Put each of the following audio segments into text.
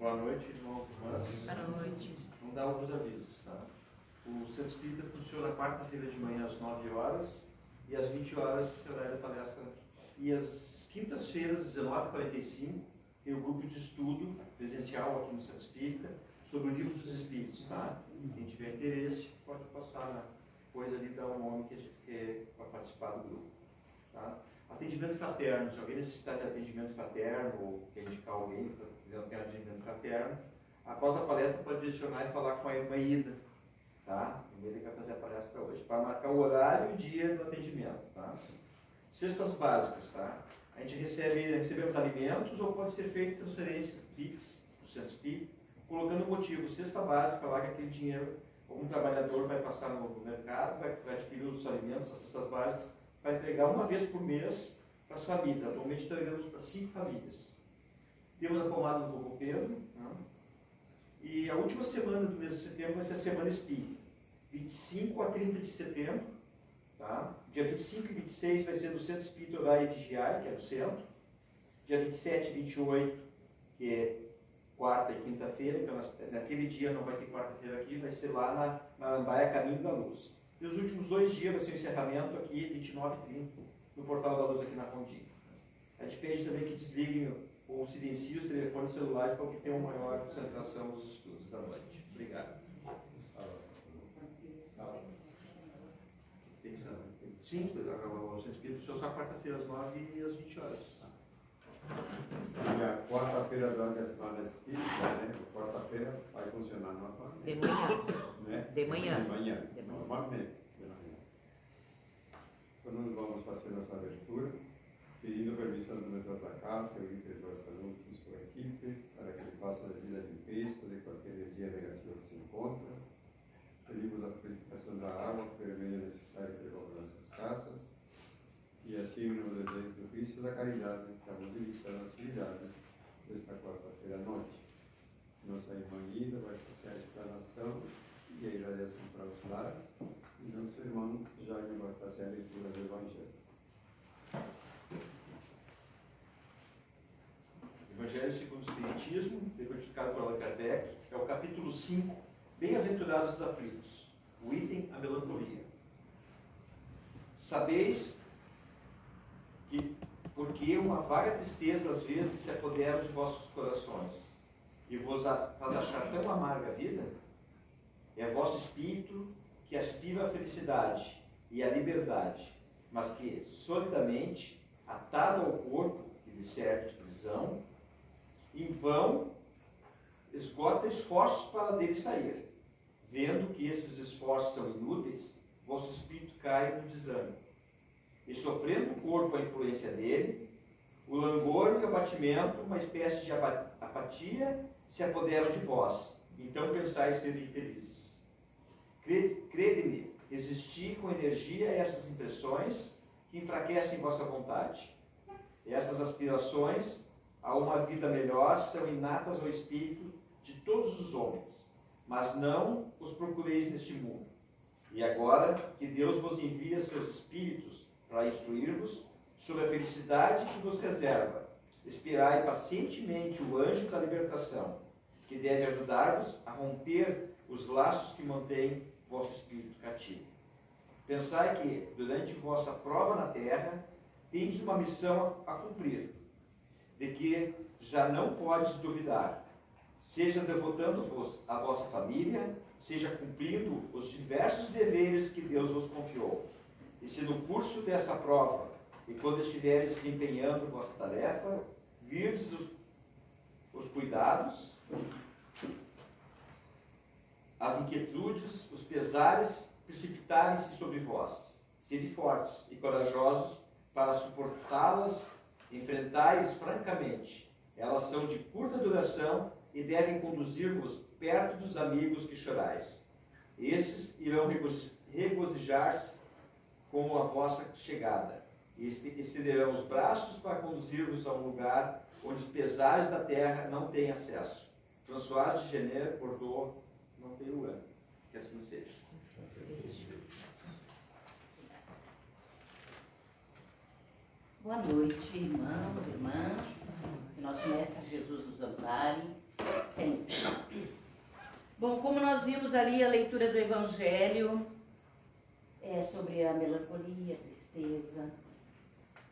Boa noite, irmãos e irmãs. Boa noite. Vamos dar alguns avisos, tá? O Centro Espírita funciona quarta-feira de manhã às 9 horas e às 20 horas, que é o horário da palestra. E às quintas-feiras, às 19h45, tem o grupo de estudo presencial aqui no Centro Espírita sobre o Livro dos Espíritos, tá? Quem tiver interesse, pode passar depois ali, dar um nome que quer para participar do grupo, tá? Atendimento fraterno, se alguém necessitar de atendimento fraterno ou quer indicar alguém para fazer atendimento fraterno, após a palestra pode direcionar e falar com a irmã Ida, tá? Ele vai fazer a palestra hoje, para marcar o horário e o dia do atendimento, tá? Cestas básicas, tá? A gente recebemos alimentos ou pode ser feita transferência Pix do Centro Espírita, colocando o motivo, cesta básica, lá que aquele dinheiro, algum trabalhador vai passar no mercado, vai adquirir os alimentos, as cestas básicas, vai entregar uma vez por mês para as famílias. Atualmente entregamos para 5 famílias. Temos a pomada do Vovô Pedro, né? E a última semana do mês de setembro vai ser a Semana Espírita, 25 a 30 de setembro, tá? Dia 25 e 26 vai ser do Centro Espírita Orar e Vigiar, que é do centro. Dia 27 e 28, que é quarta e quinta-feira, então naquele dia não vai ter quarta-feira aqui, vai ser lá na Alambaia Caminho da Luz. E os últimos 2 dias vai ser o encerramento aqui, 29 e 30, no Portal da Luz aqui na Rondinha. A gente pede também que desliguem ou silenciem os telefones celulares para que tenham uma maior concentração nos estudos da noite. Obrigado. Tem sala? Sim, o Centro Espírita funciona só quarta-feira às 9 e às 20 horas. E a quarta-feira da semana espírita, né? Quarta-feira vai funcionar normalmente. De manhã. Né? De manhã. De manhã. De manhã. Normalmente. De manhã. Então nós vamos fazer nossa abertura, pedindo permissão do diretor da casa, o diretor da saúde e sua equipe, para que ele faça a devida limpeza de qualquer energia negativa que se encontra. Pedimos a purificação da água, que é o meio necessário que levamos nossas casas. E assim, no desejo do Cristo e da caridade, estamos iniciando a atividade desta quarta-feira à noite. Nossa irmã Ida vai fazer a explanação e a irradiação para os lares, e nosso irmão Jaime vai fazer a leitura do Evangelho. Evangelho segundo o Espiritismo, decodificado por Allan Kardec, é o capítulo 5, Bem-aventurados os aflitos, o item a melancolia. Sabeis que, porque uma vaga tristeza às vezes se apodera de vossos corações e vos faz achar tão amarga a vida, é vosso espírito que aspira à felicidade e à liberdade, mas que, solidamente, atado ao corpo que lhe serve de prisão, em vão esgota esforços para dele sair. Vendo que esses esforços são inúteis, vosso espírito cai no desânimo. E sofrendo o corpo a influência dele, o langor e o abatimento, uma espécie de apatia, se apoderam de vós. Então pensais ser infelizes. Crede-me, resisti com energia a essas impressões que enfraquecem vossa vontade. Essas aspirações a uma vida melhor são inatas ao espírito de todos os homens, mas não os procureis neste mundo. E agora que Deus vos envia seus espíritos para instruir-vos sobre a felicidade que vos reserva, esperai pacientemente o anjo da libertação, que deve ajudar-vos a romper os laços que mantêm vosso espírito cativo. Pensai que, durante vossa prova na terra, tendes uma missão a cumprir, de que já não podes duvidar, seja devotando-vos à vossa família, seja cumprindo os diversos deveres que Deus vos confiou. E se no curso dessa prova, e quando estiveres desempenhando vossa tarefa, virdes os cuidados, as inquietudes, os pesares precipitarem-se sobre vós, sede fortes e corajosos para suportá-las, enfrentai-as francamente. Elas são de curta duração e devem conduzir-vos perto dos amigos que chorais. Esses irão regozijar-se com a vossa chegada e estenderão os braços para conduzir-vos a um lugar onde os pesares da terra não têm acesso. François de Gener, Bordeaux, não tem o ano. Que assim seja. Boa noite, irmãos, irmãs. Que nosso Mestre Jesus nos ampare, Sempre. Bom, como nós vimos ali, a leitura do Evangelho é sobre a melancolia, a tristeza.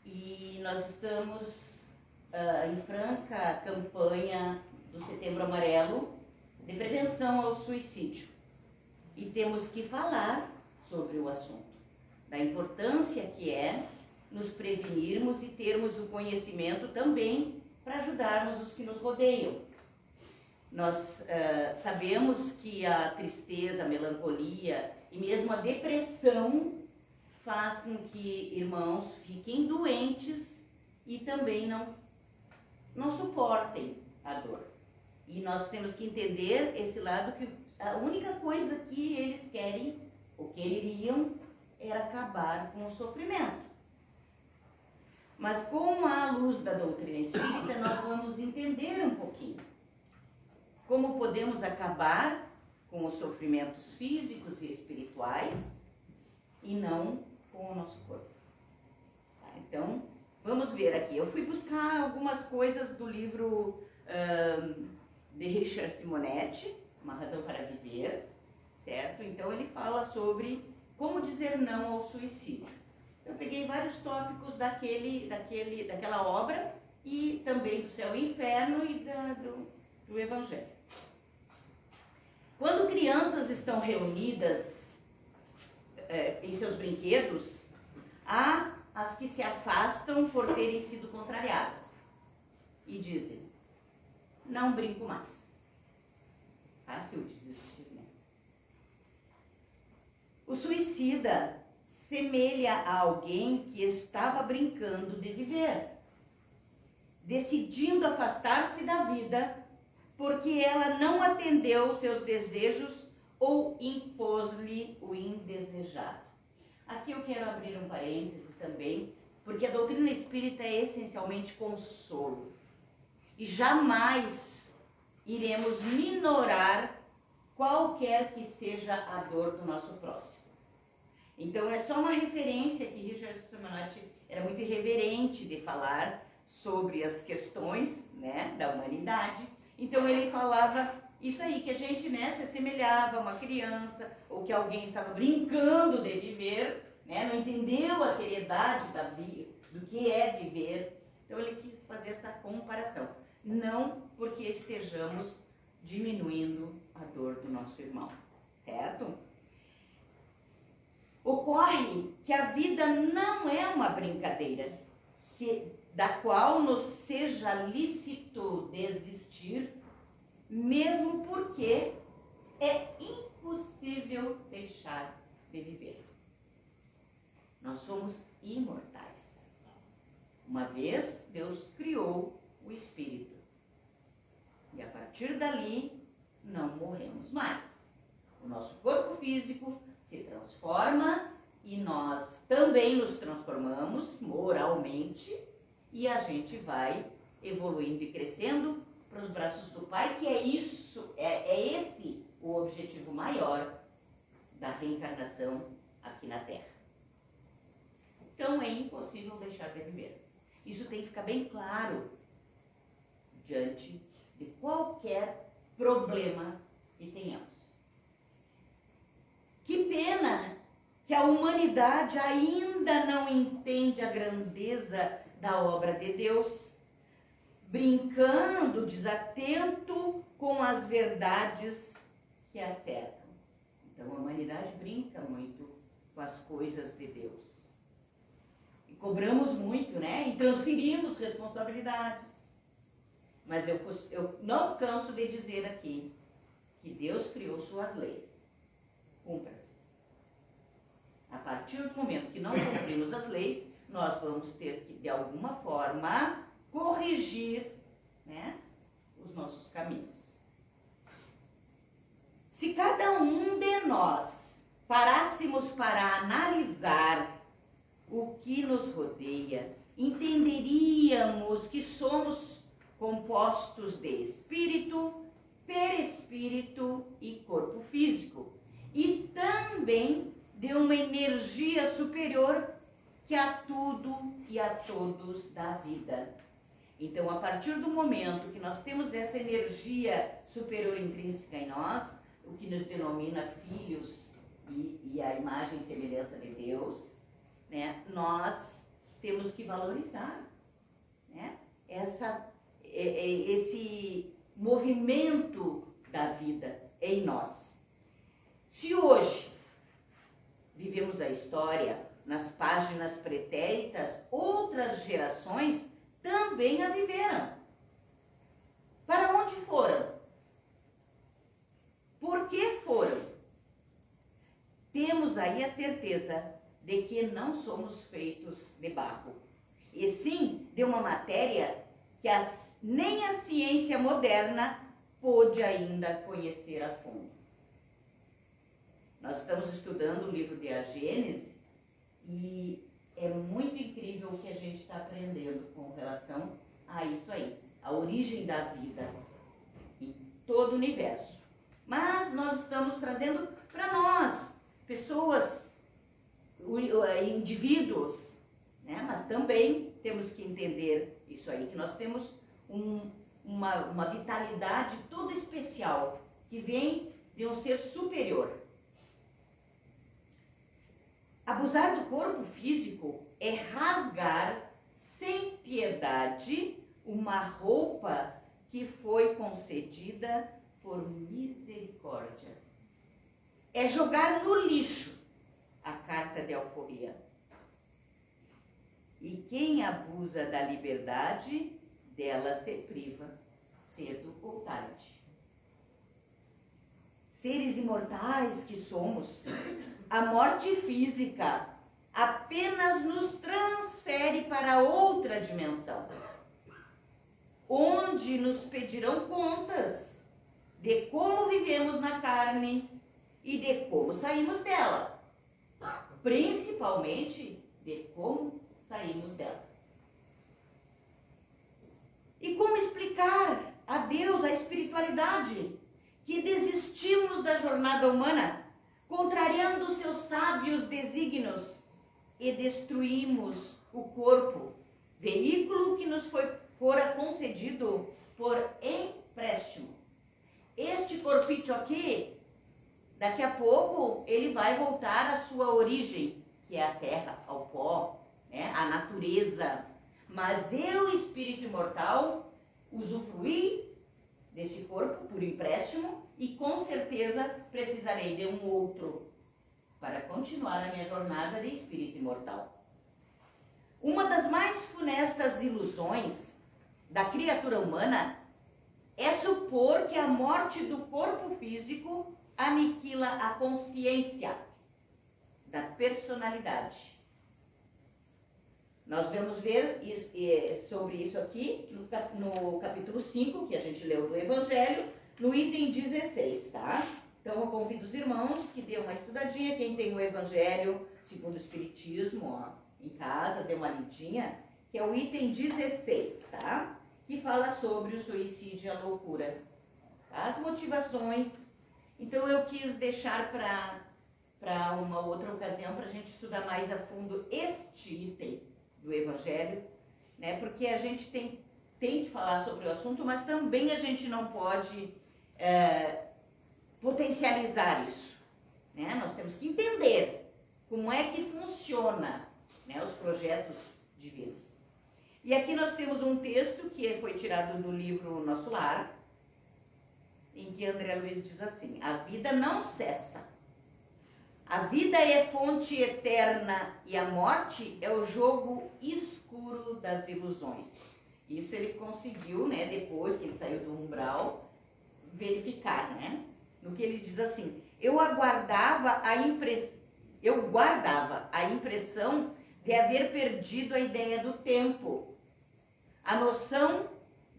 E nós estamos em franca campanha do Setembro Amarelo de prevenção ao suicídio. E temos que falar sobre o assunto, da importância que é nos prevenirmos e termos o conhecimento também para ajudarmos os que nos rodeiam. Nós sabemos que a tristeza, a melancolia e mesmo a depressão faz com que irmãos fiquem doentes e também não suportem a dor. E nós temos que entender esse lado, que a única coisa que eles querem, ou queriam, era acabar com o sofrimento. Mas com a luz da doutrina espírita, nós vamos entender um pouquinho como podemos acabar com os sofrimentos físicos e espirituais e não com o nosso corpo. Tá? Então, vamos ver aqui. Eu fui buscar algumas coisas do livro de Richard Simonetti, Uma Razão para Viver, certo? Então, ele fala sobre como dizer não ao suicídio. Eu peguei vários tópicos daquela obra e também do Céu e Inferno e do Evangelho. Quando crianças estão reunidas em seus brinquedos, há as que se afastam por terem sido contrariadas e dizem: não brinco mais. Fácil desistir, né? O suicida semelha a alguém que estava brincando de viver, decidindo afastar-se da vida porque ela não atendeu seus desejos ou impôs-lhe o indesejado. Aqui eu quero abrir um parêntese também, porque a doutrina espírita é essencialmente consolo. E jamais iremos minorar qualquer que seja a dor do nosso próximo. Então é só uma referência que Richard Simonetti era muito irreverente de falar sobre as questões, né, da humanidade. Então ele falava isso aí, que a gente, né, se assemelhava a uma criança, ou que alguém estava brincando de viver, né, não entendeu a seriedade da vida, do que é viver. Então ele quis fazer essa comparação. Não porque estejamos diminuindo a dor do nosso irmão, certo? Ocorre que a vida não é uma brincadeira, da qual nos seja lícito desistir, mesmo porque é impossível deixar de viver. Nós somos imortais. Uma vez Deus criou o espírito. E a partir dali, não morremos mais. O nosso corpo físico se transforma e nós também nos transformamos moralmente e a gente vai evoluindo e crescendo para os braços do Pai, que é isso, é esse o objetivo maior da reencarnação aqui na Terra. Então é impossível deixar de viver. Isso tem que ficar bem claro diante de qualquer problema que tenhamos. Que pena que a humanidade ainda não entende a grandeza da obra de Deus, brincando, desatento com as verdades que a cercam. Então a humanidade brinca muito com as coisas de Deus. E cobramos muito, né? E transferimos responsabilidades. Mas eu não canso de dizer aqui que Deus criou suas leis. Cumpra-se. A partir do momento que não cumprimos as leis, nós vamos ter que, de alguma forma, corrigir, né, os nossos caminhos. Se cada um de nós parássemos para analisar o que nos rodeia, entenderíamos que somos compostos de espírito, perispírito e corpo físico, e também de uma energia superior que a tudo e a todos dá vida. Então, a partir do momento que nós temos essa energia superior intrínseca em nós, o que nos denomina filhos e a imagem e semelhança de Deus, né, nós temos que valorizar, né, esse movimento da vida em nós. Se hoje vivemos a história nas páginas pretéritas, outras gerações também a viveram. Para onde foram? Por que foram? Temos aí a certeza de que não somos feitos de barro, e sim de uma matéria que nem a ciência moderna pôde ainda conhecer a fundo. Nós estamos estudando o livro de A Gênese e é muito incrível o que a gente está aprendendo com relação a isso aí, a origem da vida em todo o universo. Mas nós estamos trazendo para nós, pessoas, indivíduos, né? Mas também temos que entender isso aí, que nós temos uma vitalidade toda especial, que vem de um ser superior. Abusar do corpo físico é rasgar sem piedade uma roupa que foi concedida por misericórdia. É jogar no lixo a carta de alforria. E quem abusa da liberdade, dela se priva, cedo ou tarde. Seres imortais que somos, a morte física apenas nos transfere para outra dimensão, onde nos pedirão contas de como vivemos na carne e de como saímos dela, principalmente de como saímos dela. E como explicar a Deus, a espiritualidade, que desistimos da jornada humana, contrariando seus sábios desígnios, e destruímos o corpo, veículo que nos fora concedido por empréstimo. Este corpício aqui, daqui a pouco, ele vai voltar à sua origem, que é a terra, ao pó, né, a natureza. Mas eu, espírito imortal, usufruí desse corpo por empréstimo e com certeza precisarei de um outro para continuar a minha jornada de espírito imortal. Uma das mais funestas ilusões da criatura humana é supor que a morte do corpo físico aniquila a consciência da personalidade. Nós vamos ver sobre isso aqui no capítulo 5, que a gente leu do Evangelho, no item 16, tá? Então, eu convido os irmãos que dêem uma estudadinha, quem tem o Evangelho segundo o Espiritismo, ó, em casa, dê uma lidinha, que é o item 16, tá? Que fala sobre o suicídio e a loucura. As motivações. Então, eu quis deixar para uma outra ocasião, para a gente estudar mais a fundo este item do Evangelho, né? Porque a gente tem que falar sobre o assunto, mas também a gente não pode potencializar isso, né? Nós temos que entender como é que funciona, né, os projetos divinos. E aqui nós temos um texto que foi tirado do livro Nosso Lar, em que André Luiz diz assim: a vida não cessa. A vida é fonte eterna e a morte é o jogo escuro das ilusões. Isso ele conseguiu, né, depois que ele saiu do umbral, verificar, né? No que ele diz assim: eu guardava a impressão de haver perdido a ideia do tempo. A noção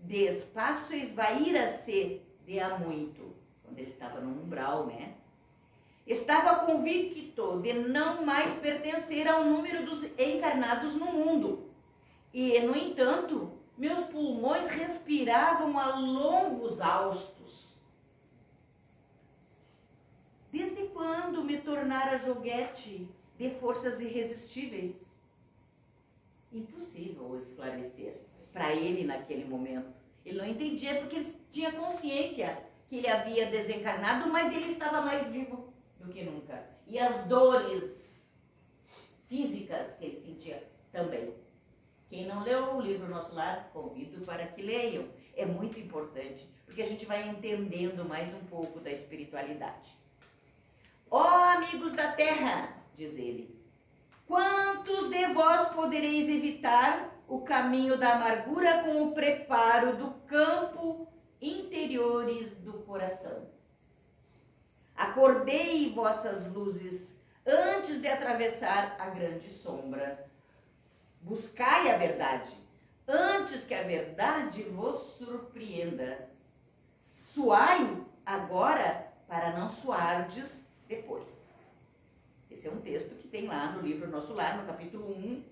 de espaço esvaíra-se de há muito. Quando ele estava no umbral, né? Estava convicto de não mais pertencer ao número dos encarnados no mundo. E, no entanto, meus pulmões respiravam a longos haustos. Desde quando me tornara joguete de forças irresistíveis? Impossível esclarecer. para ele naquele momento. Ele não entendia porque ele tinha consciência que ele havia desencarnado, mas ele estava mais vivo do que nunca. E as dores físicas que ele sentia também. Quem não leu o livro Nosso Lar, convido para que leiam. É muito importante, porque a gente vai entendendo mais um pouco da espiritualidade. Ó amigos da terra, diz ele, quantos de vós podereis evitar o caminho da amargura com o preparo do campo interiores do coração? Acordei vossas luzes antes de atravessar a grande sombra. Buscai a verdade, antes que a verdade vos surpreenda. Suai agora para não suardes depois. Esse é um texto que tem lá no livro Nosso Lar, no capítulo 1,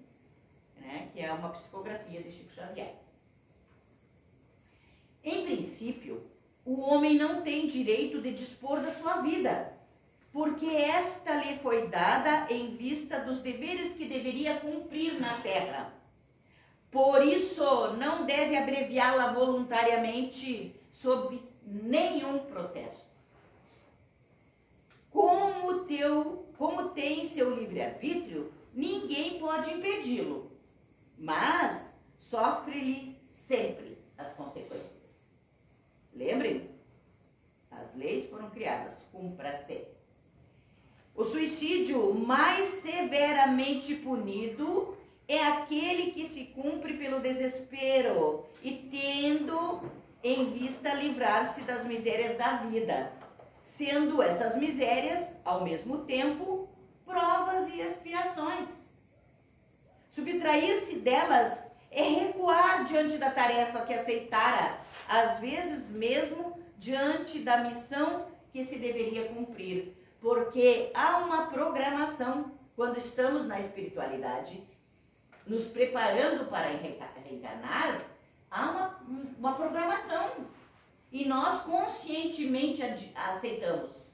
né, que é uma psicografia de Chico Xavier. Em princípio, o homem não tem direito de dispor da sua vida, porque esta lhe foi dada em vista dos deveres que deveria cumprir na terra. Por isso, não deve abreviá-la voluntariamente sob nenhum protesto. Como tem seu livre-arbítrio, ninguém pode impedi-lo, mas sofre-lhe sempre as consequências. Lembrem, as leis foram criadas, cumpra-se. O suicídio mais severamente punido é aquele que se cumpre pelo desespero e tendo em vista livrar-se das misérias da vida, sendo essas misérias, ao mesmo tempo, provas e expiações. Subtrair-se delas é recuar diante da tarefa que aceitara, às vezes mesmo diante da missão que se deveria cumprir, porque há uma programação quando estamos na espiritualidade, nos preparando para reencarnar, há uma programação e nós conscientemente aceitamos,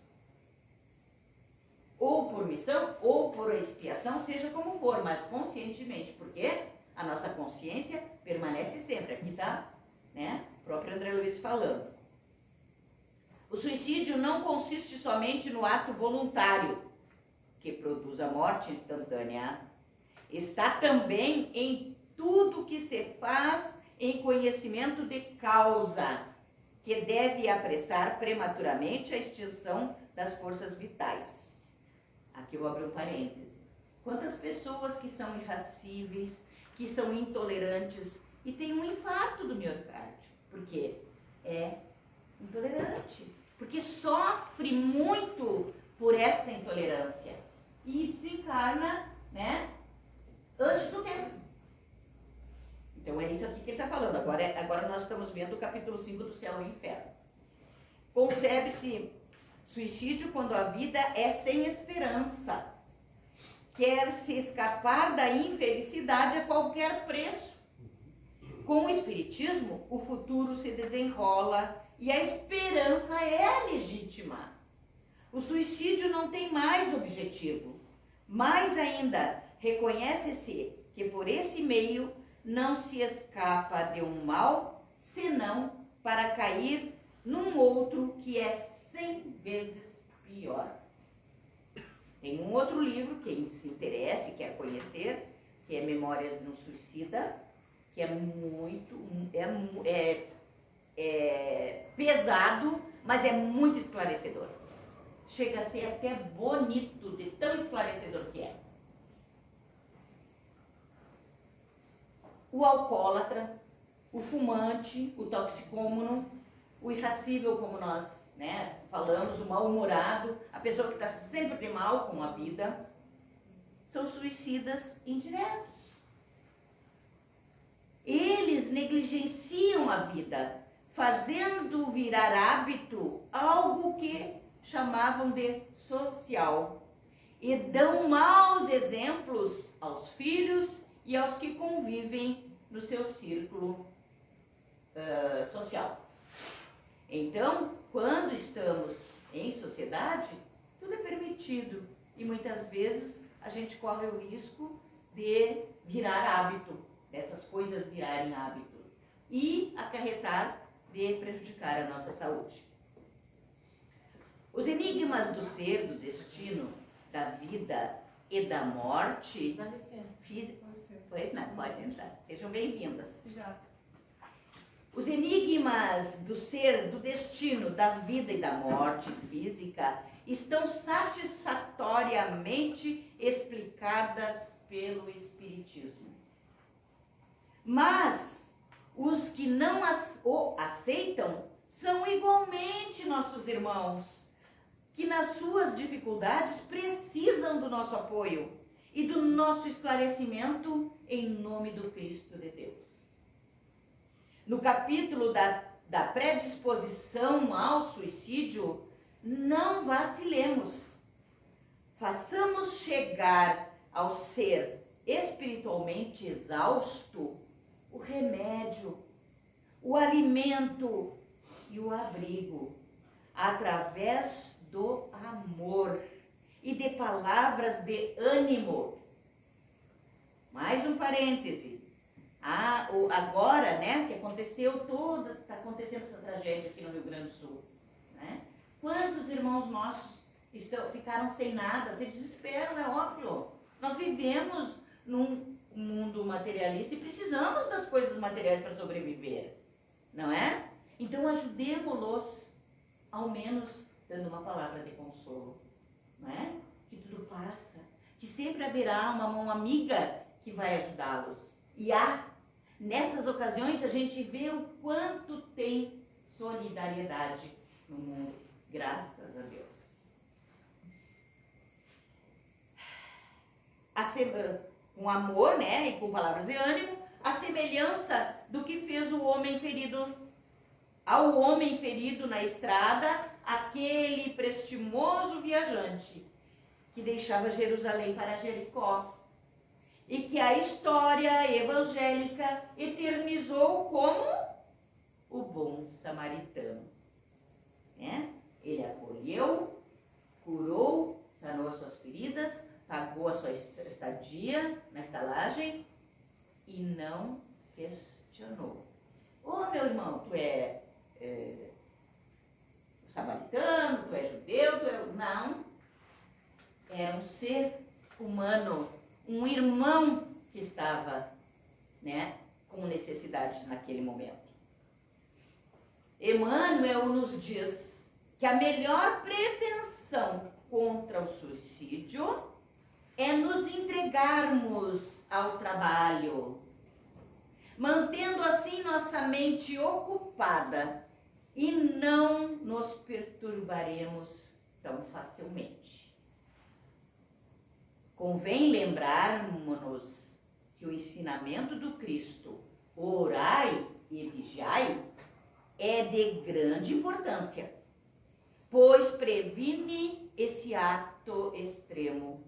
ou por missão ou por expiação, seja como for, mas conscientemente, porque a nossa consciência permanece sempre. Aqui está, né, o próprio André Luiz falando. O suicídio não consiste somente no ato voluntário, que produz a morte instantânea. Está também em tudo que se faz em conhecimento de causa, que deve apressar prematuramente a extinção das forças vitais. Aqui eu vou abrir um parêntese. Quantas pessoas que são irascíveis, que são intolerantes e têm um infarto do miocárdio, porque é intolerante, porque sofre muito por essa intolerância e desencarna, né, antes do tempo. Então é isso aqui que ele está falando. Agora nós estamos vendo o capítulo 5 do Céu e Inferno. Concebe-se suicídio quando a vida é sem esperança. Quer-se escapar da infelicidade a qualquer preço. Com o Espiritismo, o futuro se desenrola e a esperança é legítima. O suicídio não tem mais objetivo. Mais ainda, reconhece-se que por esse meio não se escapa de um mal, senão para cair num outro que é 100 vezes pior. Tem um outro livro, quem se interessa e quer conhecer, que é Memórias de um Suicida, que é muito, pesado, mas é muito esclarecedor. Chega a ser até bonito de tão esclarecedor que é. O alcoólatra, o fumante, o toxicômano, o irascível, como nós, né, falamos, o mal-humorado, a pessoa que está sempre de mal com a vida, são suicidas indiretos. Eles negligenciam a vida, fazendo virar hábito algo que chamavam de social, e dão maus exemplos aos filhos e aos que convivem no seu círculo social. Então, quando estamos em sociedade, tudo é permitido e muitas vezes a gente corre o risco de virar hábito, dessas coisas virarem hábito. e acarretar de prejudicar a nossa saúde. Os enigmas do ser, do destino, da vida e da morte... Dá licença. Pois não, pode entrar. Sejam bem-vindas. Obrigada. Os enigmas do ser, do destino, da vida e da morte física estão satisfatoriamente explicadas pelo Espiritismo. Mas os que não o aceitam são igualmente nossos irmãos, que nas suas dificuldades precisam do nosso apoio e do nosso esclarecimento em nome do Cristo de Deus. No capítulo da predisposição ao suicídio, não vacilemos. Façamos chegar ao ser espiritualmente exausto o remédio, o alimento e o abrigo, através do amor e de palavras de ânimo. Mais um parêntese. Agora, né, que está acontecendo essa tragédia aqui no Rio Grande do Sul, né? Quantos irmãos nossos ficaram sem nada, se desesperam, é óbvio. Nós vivemos num mundo materialista e precisamos das coisas materiais para sobreviver, não é? Então ajudemos-los, ao menos dando uma palavra de consolo, não é? Que tudo passa, que sempre haverá uma mão amiga que vai ajudá-los. E nessas ocasiões a gente vê o quanto tem solidariedade no mundo, graças a Deus. Com amor, né, e com palavras de ânimo, a semelhança do que fez ao homem ferido na estrada, aquele prestimoso viajante que deixava Jerusalém para Jericó, e que a história evangélica eternizou como o bom samaritano. Né? Ele acolheu, curou, sanou as suas feridas, pagou a sua estadia na estalagem e não questionou. Ô, meu irmão, tu é samaritano, tu é judeu, Não. Era um ser humano, um irmão que estava, né, com necessidade naquele momento. Emmanuel nos diz que a melhor prevenção contra o suicídio é nos entregarmos ao trabalho, mantendo assim nossa mente ocupada e não nos perturbaremos tão facilmente. Convém lembrarmos que o ensinamento do Cristo, orai e vigiai, é de grande importância, pois previne esse ato extremo,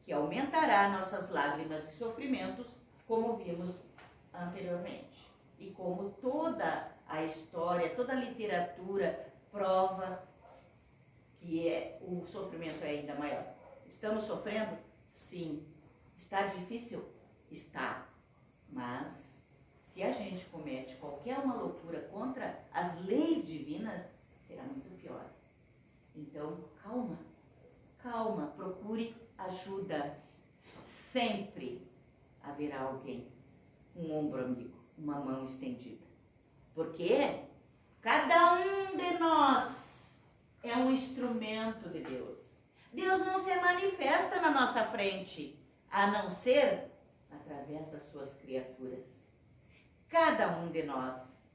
que aumentará nossas lágrimas e sofrimentos, como vimos anteriormente. E como toda a história, toda a literatura prova que o sofrimento é ainda maior. Estamos sofrendo? Sim. Está difícil? Está. Mas, se a gente comete qualquer uma loucura contra as leis divinas, será muito pior. Então, calma, procure ajuda. Sempre haverá alguém, um ombro amigo, uma mão estendida. Porque cada um de nós é um instrumento de Deus. Deus não se manifesta na nossa frente, a não ser através das suas criaturas. Cada um de nós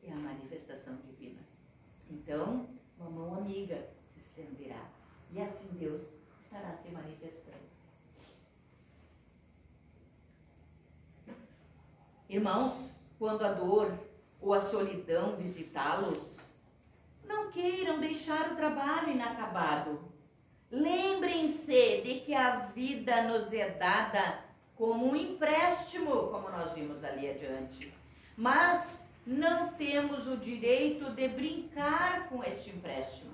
é a manifestação divina. Então, uma mão amiga se estenderá. E assim Deus estará se manifestando. Irmãos, quando a dor ou a solidão visitá-los, não queiram deixar o trabalho inacabado. Lembrem-se de que a vida nos é dada como um empréstimo, como nós vimos ali adiante. Mas não temos o direito de brincar com este empréstimo.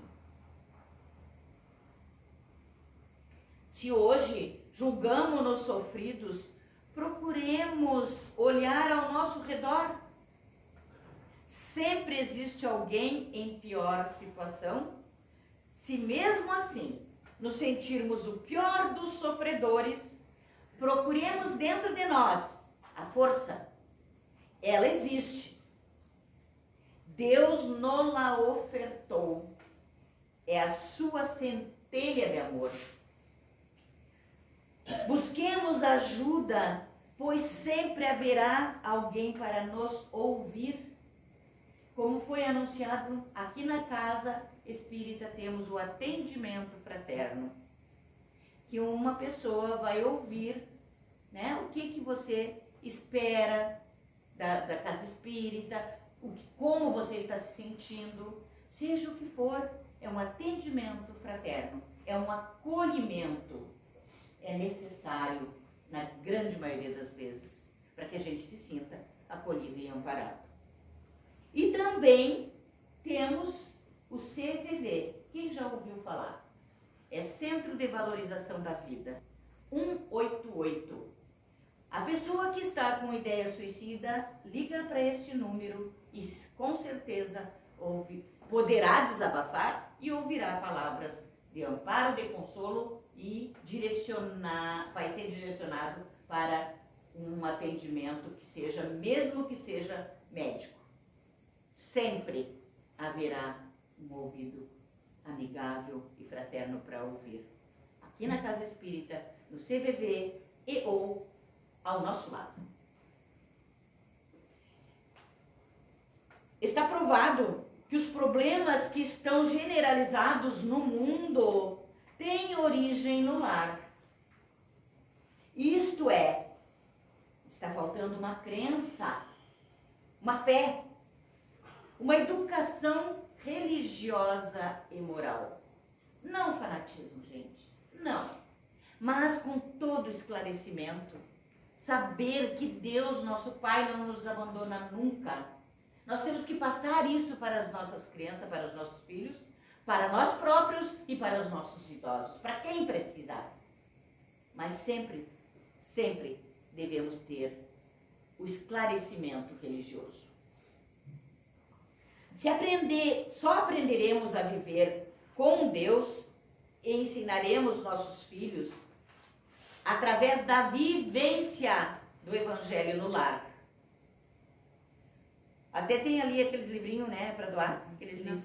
Se hoje julgamos-nos sofridos, procuremos olhar ao nosso redor sempre existe alguém em pior situação. Se mesmo assim nos sentirmos o pior dos sofredores, procuremos dentro de nós a força. Ela existe. Deus nos-la ofertou. É a sua centelha de amor. Busquemos ajuda, pois sempre haverá alguém para nos ouvir. Como foi anunciado aqui na Casa Espírita, temos o atendimento fraterno, que uma pessoa vai ouvir, né, o que você espera da Casa Espírita, como você está se sentindo, seja o que for. É um atendimento fraterno, é um acolhimento. É necessário, na grande maioria das vezes, para que a gente se sinta acolhido e amparado. E também temos o CVV. Quem já ouviu falar? É Centro de Valorização da Vida, 188. A pessoa que está com ideia suicida, liga para este número e com certeza poderá desabafar e ouvirá palavras de amparo, de consolo e vai ser direcionado para um atendimento que seja, mesmo que seja médico. Sempre haverá um ouvido amigável e fraterno para ouvir. Aqui na Casa Espírita, no CVV e ou ao nosso lado. Está provado que os problemas que estão generalizados no mundo têm origem no lar. Isto é, está faltando uma crença, uma fé, uma educação religiosa e moral. Não fanatismo, gente, não. Mas com todo esclarecimento, saber que Deus, nosso Pai, não nos abandona nunca. Nós temos que passar isso para as nossas crianças, para os nossos filhos, para nós próprios e para os nossos idosos, para quem precisar. Mas sempre, sempre devemos ter o esclarecimento religioso. Só aprenderemos a viver com Deus e ensinaremos nossos filhos através da vivência do Evangelho no lar. Até tem ali aqueles livrinhos, né, para doar. Aqueles livrinhos.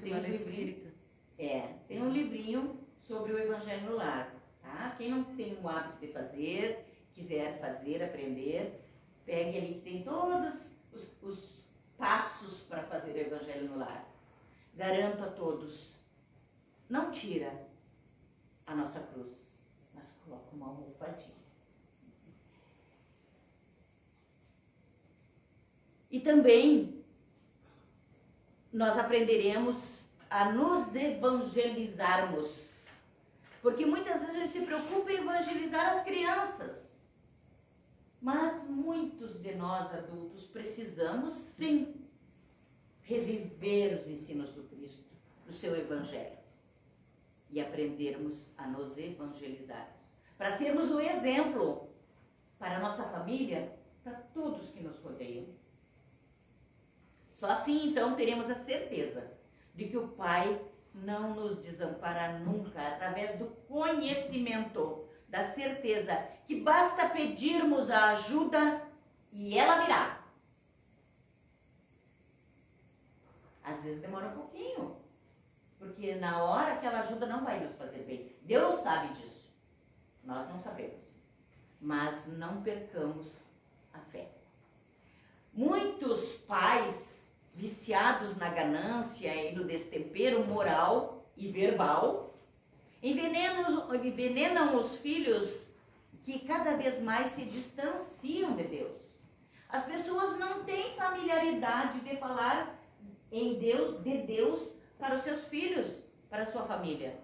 Tem um livrinho sobre o Evangelho no lar. Tá? Quem não tem o hábito de fazer, quiser fazer, aprender, pegue ali que tem todos os passos para fazer o Evangelho no lar. Garanto a todos, não tira a nossa cruz, mas coloca uma almofadinha. E também nós aprenderemos a nos evangelizarmos. Porque muitas vezes a gente se preocupa em evangelizar as crianças. Mas muitos de nós adultos precisamos sim reviver os ensinos do Cristo, do seu Evangelho. E aprendermos a nos evangelizarmos. Para sermos um exemplo para a nossa família, para todos que nos rodeiam. Só assim, então, teremos a certeza de que o Pai não nos desampara nunca, através do conhecimento, da certeza que basta pedirmos a ajuda e ela virá. Às vezes demora um pouquinho, porque na hora aquela ajuda não vai nos fazer bem. Deus sabe disso, nós não sabemos. Mas não percamos a fé. Muitos pais viciados na ganância e no destempero moral e verbal, envenenam os filhos que cada vez mais se distanciam de Deus. As pessoas não têm familiaridade de falar em Deus, de Deus, para os seus filhos, para a sua família.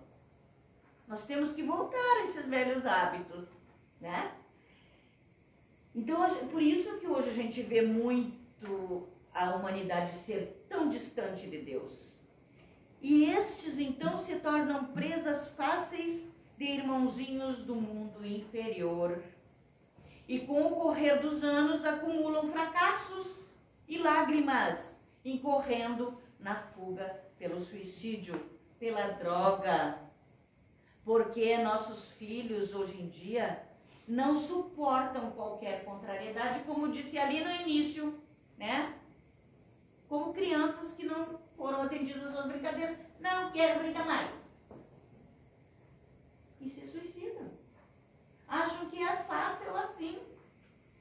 Nós temos que voltar a esses velhos hábitos, né? Então, por isso que hoje a gente vê muito a humanidade ser tão distante de Deus. E estes, então, se tornam presas fáceis de irmãozinhos do mundo inferior. E com o correr dos anos acumulam fracassos e lágrimas incorrendo na fuga pelo suicídio, pela droga. Porque nossos filhos hoje em dia não suportam qualquer contrariedade, como disse ali no início, né? Como crianças que não foram atendidas às brincadeiras, não quero brincar mais. E se suicidam. Acham que é fácil assim.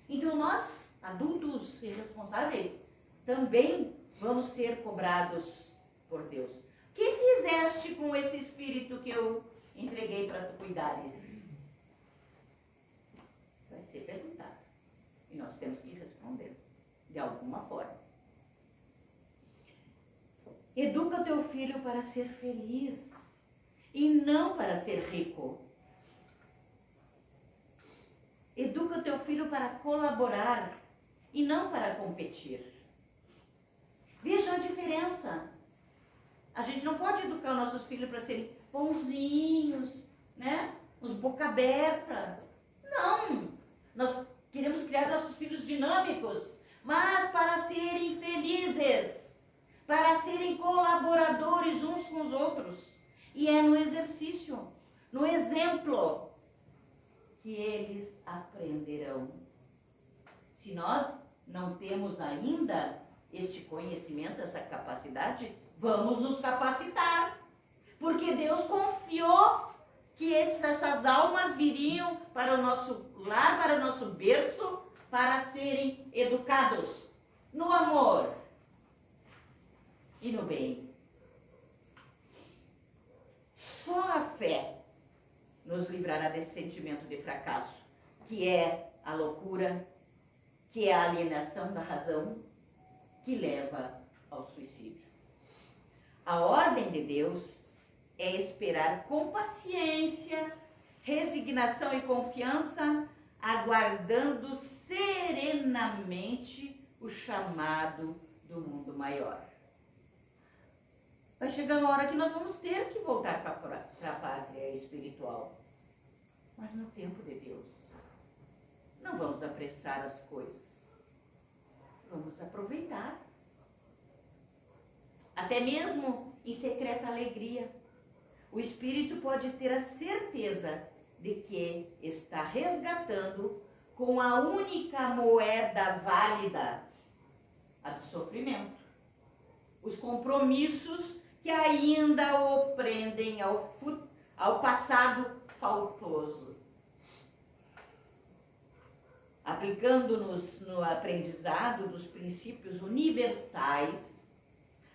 Então nós, adultos irresponsáveis, também vamos ser cobrados por Deus. O que fizeste com esse espírito que eu entreguei para tu cuidares? Vai ser perguntado. E nós temos que responder de alguma forma. Educa teu filho para ser feliz e não para ser rico. Educa teu filho para colaborar e não para competir. Veja a diferença. A gente não pode educar nossos filhos para serem bonzinhos, né? Uns boca aberta. Não. Nós queremos criar nossos filhos dinâmicos, mas para serem felizes, para serem colaboradores uns com os outros. E é no exercício, no exemplo, que eles aprenderão. Se nós não temos ainda este conhecimento, essa capacidade, vamos nos capacitar. Porque Deus confiou que essas almas viriam para o nosso lar, para o nosso berço, para serem educados no amor e no bem. Só a fé nos livrará desse sentimento de fracasso, que é a loucura, que é a alienação da razão, que leva ao suicídio. A ordem de Deus é esperar com paciência, resignação e confiança, aguardando serenamente o chamado do mundo maior. Vai chegar uma hora que nós vamos ter que voltar para a pátria espiritual. Mas no tempo de Deus. Não vamos apressar as coisas. Vamos aproveitar. Até mesmo em secreta alegria. O Espírito pode ter a certeza de que está resgatando com a única moeda válida, a do sofrimento. Os compromissos que ainda o prendem ao passado faltoso. Aplicando-nos no aprendizado dos princípios universais,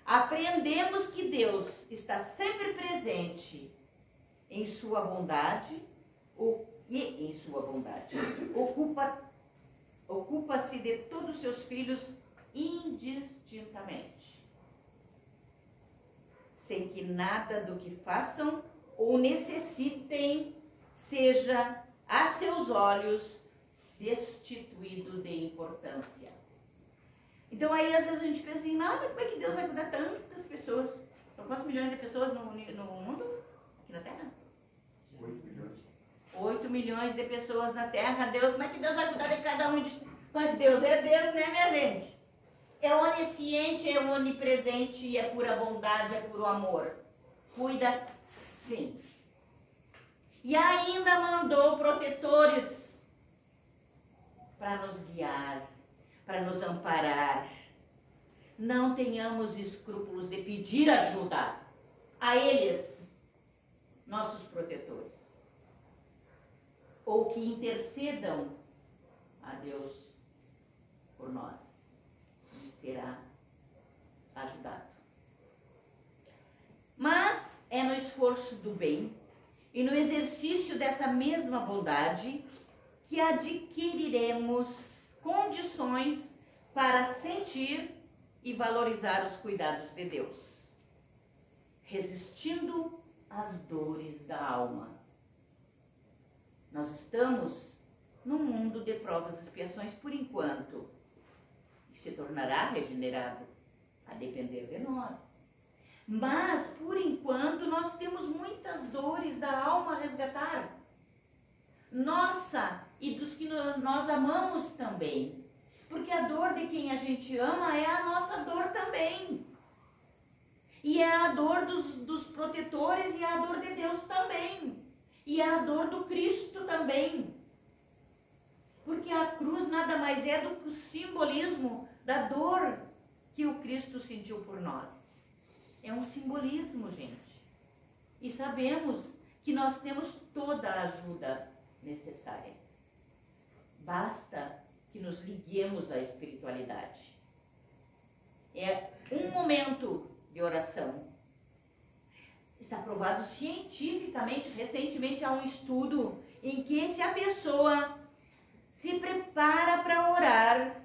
aprendemos que Deus está sempre presente em sua bondade e em sua bondade ocupa-se de todos os seus filhos indistintamente, sem que nada do que façam ou necessitem seja a seus olhos destituído de importância. Então aí às vezes a gente pensa assim, mas como é que Deus vai cuidar tantas pessoas? São quantos milhões de pessoas no mundo? Aqui na Terra? 8 milhões. 8 milhões de pessoas na Terra. Deus, como é que Deus vai cuidar de cada um? Mas Deus é Deus, né, minha gente? É onisciente, é onipresente, é pura bondade, é puro amor. Cuida sim. E ainda mandou protetores para nos guiar, para nos amparar. Não tenhamos escrúpulos de pedir ajuda a eles, nossos protetores. Ou que intercedam a Deus por nós. E será ajudado. Mas é no esforço do bem e no exercício dessa mesma bondade que adquiriremos condições para sentir e valorizar os cuidados de Deus, resistindo às dores da alma. Nós estamos num mundo de provas e expiações por enquanto, que se tornará regenerado, a depender de nós. Mas, por enquanto, nós temos muitas dores da alma a resgatar. Nossa e dos que nós amamos também. Porque a dor de quem a gente ama é a nossa dor também. E é a dor dos protetores e é a dor de Deus também. E é a dor do Cristo também. Porque a cruz nada mais é do que o simbolismo da dor que o Cristo sentiu por nós. É um simbolismo, gente. E sabemos que nós temos toda a ajuda necessária. Basta que nos liguemos à espiritualidade. É um momento de oração. Está provado cientificamente, recentemente há um estudo em que se a pessoa se prepara para orar,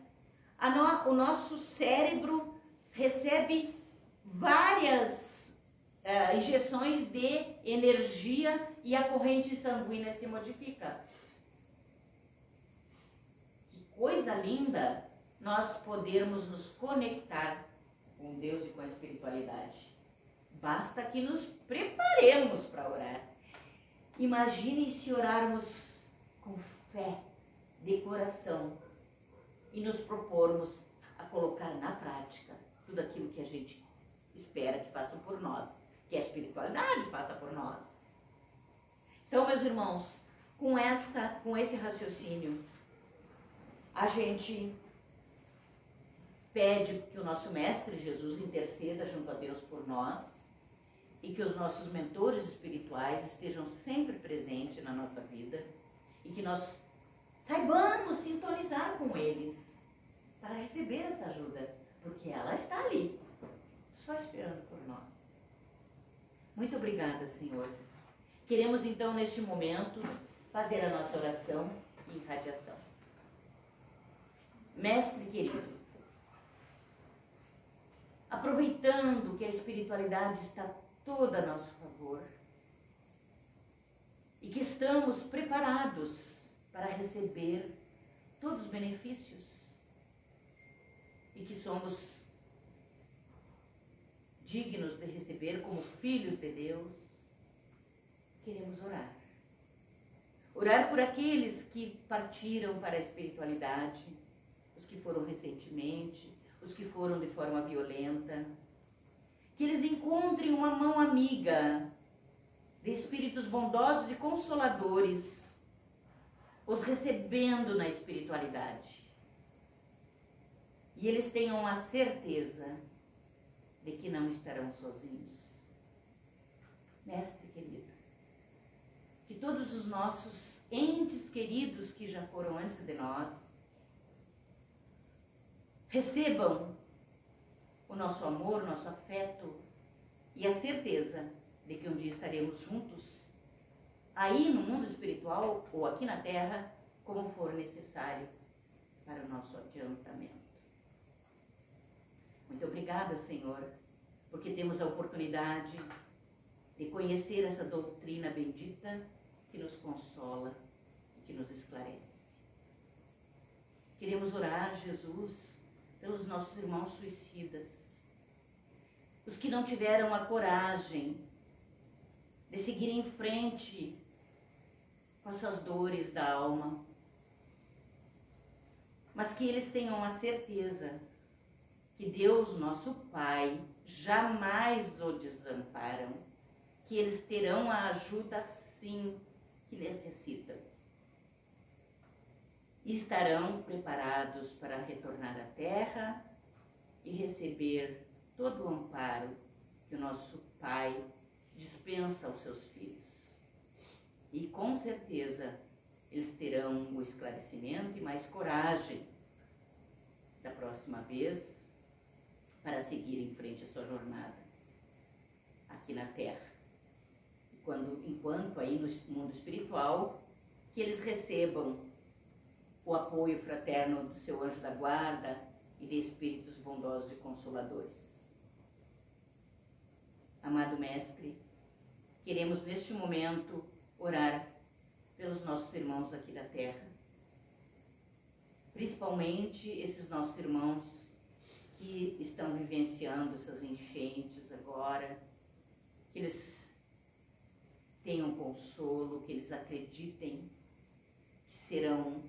o nosso cérebro recebe várias injeções de energia e a corrente sanguínea se modifica. Que coisa linda nós podermos nos conectar com Deus e com a espiritualidade. Basta que nos preparemos para orar. Imaginem se orarmos com fé, de coração, e nos propormos a colocar na prática tudo aquilo que a gente espera que façam por nós, que a espiritualidade faça por nós. Então, meus irmãos, com esse raciocínio, a gente pede que o nosso Mestre Jesus interceda junto a Deus por nós e que os nossos mentores espirituais estejam sempre presentes na nossa vida e que nós saibamos sintonizar com eles para receber essa ajuda, porque ela está ali, só esperando por nós. Muito obrigada, Senhor. Queremos então, neste momento, fazer a nossa oração e irradiação. Mestre querido, aproveitando que a espiritualidade está toda a nosso favor e que estamos preparados para receber todos os benefícios e que somos dignos de receber como filhos de Deus, queremos orar. Orar por aqueles que partiram para a espiritualidade, os que foram recentemente, os que foram de forma violenta, que eles encontrem uma mão amiga de espíritos bondosos e consoladores, os recebendo na espiritualidade. E eles tenham a certeza de que não estarão sozinhos. Mestre querido, que todos os nossos entes queridos que já foram antes de nós recebam o nosso amor, nosso afeto e a certeza de que um dia estaremos juntos aí no mundo espiritual ou aqui na terra, como for necessário para o nosso adiantamento. Muito obrigada, Senhor, porque temos a oportunidade de conhecer essa doutrina bendita que nos consola e que nos esclarece. Queremos orar, Jesus, pelos nossos irmãos suicidas, os que não tiveram a coragem de seguir em frente com as suas dores da alma, mas que eles tenham a certeza que Deus, nosso Pai, jamais o desamparam, que eles terão a ajuda sim que necessitam. E estarão preparados para retornar à terra e receber todo o amparo que o nosso Pai dispensa aos seus filhos. E com certeza eles terão o esclarecimento e mais coragem da próxima vez para seguir em frente a sua jornada aqui na Terra. Enquanto aí no mundo espiritual, que eles recebam o apoio fraterno do seu anjo da guarda e de espíritos bondosos e consoladores. Amado Mestre, queremos neste momento orar pelos nossos irmãos aqui da Terra, principalmente esses nossos irmãos que estão vivenciando essas enchentes agora, que eles tenham consolo, que eles acreditem que serão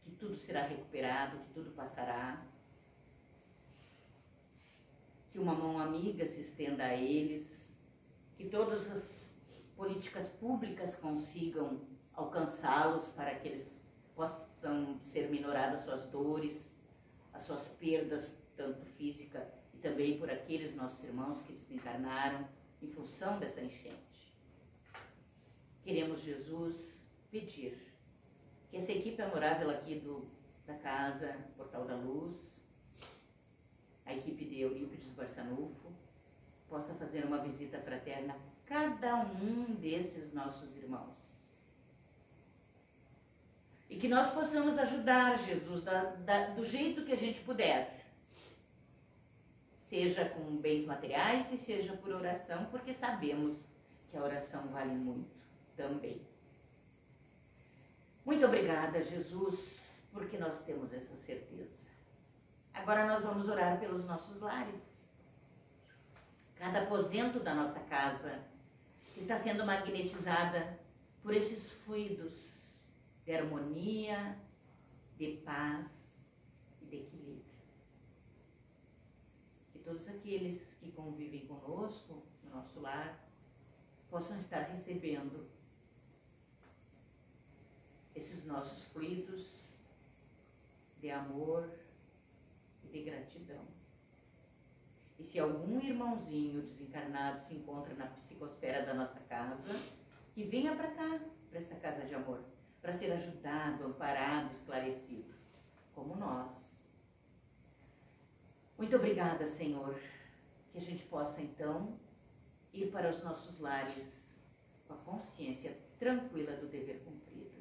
que tudo será recuperado, que tudo passará, que uma mão amiga se estenda a eles, que todas as políticas públicas consigam alcançá-los para que eles possam ser minoradas suas dores, as suas perdas, tanto física e também por aqueles nossos irmãos que desencarnaram em função dessa enchente. Queremos, Jesus, pedir que essa equipe amorável aqui da casa Portal da Luz, a equipe de Eurípides Barçanufo, possa fazer uma visita fraterna a cada um desses nossos irmãos. E que nós possamos ajudar, Jesus, do jeito que a gente puder. Seja com bens materiais e seja por oração, porque sabemos que a oração vale muito também. Muito obrigada, Jesus, porque nós temos essa certeza. Agora nós vamos orar pelos nossos lares. Cada aposento da nossa casa está sendo magnetizada por esses fluidos de harmonia, de paz e de equilíbrio. Que todos aqueles que convivem conosco no nosso lar possam estar recebendo esses nossos fluidos de amor e de gratidão. E se algum irmãozinho desencarnado se encontra na psicosfera da nossa casa, que venha para cá, para essa casa de amor, para ser ajudado, amparado, esclarecido, como nós. Muito obrigada, Senhor, que a gente possa, então, ir para os nossos lares com a consciência tranquila do dever cumprido.